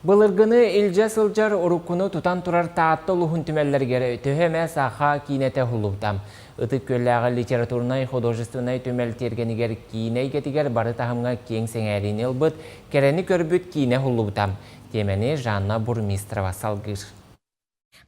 Былыргыны илже сылжар орукуну тутан турар таатты улухун түмеллергері төһеме саха кинете хулубдам. Ытык көлләғы литературнай, художественнай түмел тергенігер киней кетигер бары тахымға кең сеңәрин елбыт, керені көрбіт кине хулубдам. Темені Жанна Бурмистрова салгыр.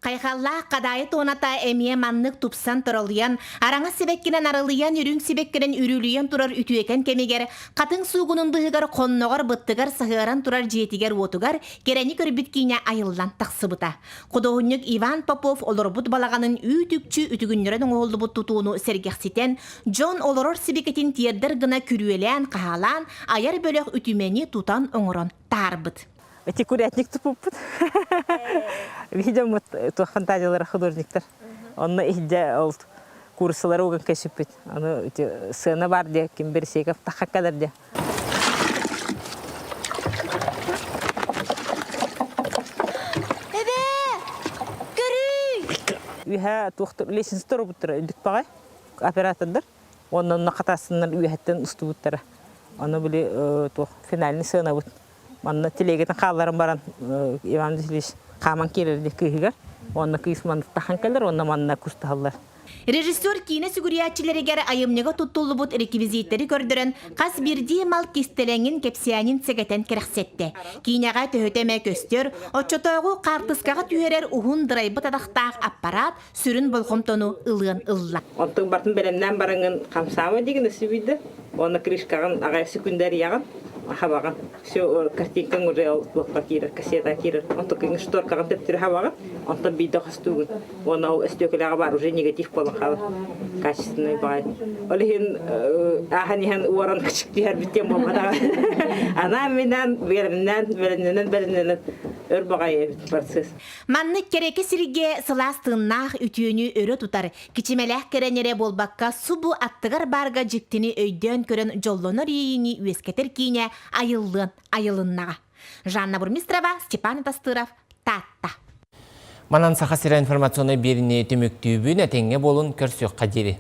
Кайхалла кадайы тоната эмие маннык тупсан туралыян, араңа себеккинен арылыян, үрүң себеккинен үрүлüйен турар үтүекен кемигер, катын сугунундыгар конногар быттыгар сахыран турар жетигер отугар, керени көрбүт кине айыллан таксыбыта. Кудоһуннук Иван Попов олорбут балаганын үтүкчү үтүгүннөрөн оңолдубут тутууну сергекситен, Джон олорор себекетин тиердер гына күрүелен кахалан, аяр бөлөк үтүмени тутан оңорон тарбыт. Эти курятник тупуппут. Видим вот фантазиялар художниктар. Он ихде ол курслары уган кешиппит. Аны сына бар де, ким берсеков тахаккадар де. Эбе! Көрүй! Уйха тухтур лесин сторобуттар үдүк багай. Оператордар. Оннан катасыннан уйхаттан устубуттар. Аны биле то финальный сына бут. Манна телегетен халларын баран Иван Васильевич каман кирерди кыйгар. Онна кыйсман таханкалар, онна манна кусталлар. Режиссер кине сүгүриятчилеригер айымнега туттулубут реквизиттери көрдөрөн кас бирди мал кистеленин кепсиянин сегетен керексетти. Кинега төһөтеме көстөр, очотогу картыскага түһерер ухун драйбыт адактаак аппарат сүрүн болгомтону ылыын ылла. Онтың бартын белемнен барыңын камсамы деген сибиде. Онна кришкаган агай секундар яган. Хабаган. Все картинкан уже блокка кирер, кассета кирер. Онтың кин шторкаган тептер хабаган. Онтың бидо хастугун. Онна стеклага бар уже негатив болахал. Качественный бай. Олихин аханихан уоран кичтер битем болмада. Ана менен беренен өрбагай процесс. Манны кереке сирге сыластыыннаах үтүөнү өрө тутар. Кичимелех керенере болбакка субу аттыгар барга жиктини өйдөн көрөн жоллонор ийини үескетер кине айылыннага. Жанна Бурмистрова, Степан Тастыров, Татта. Манан саха сира информационный беріне түміктүүбін әтенге болын көрсөк қадері.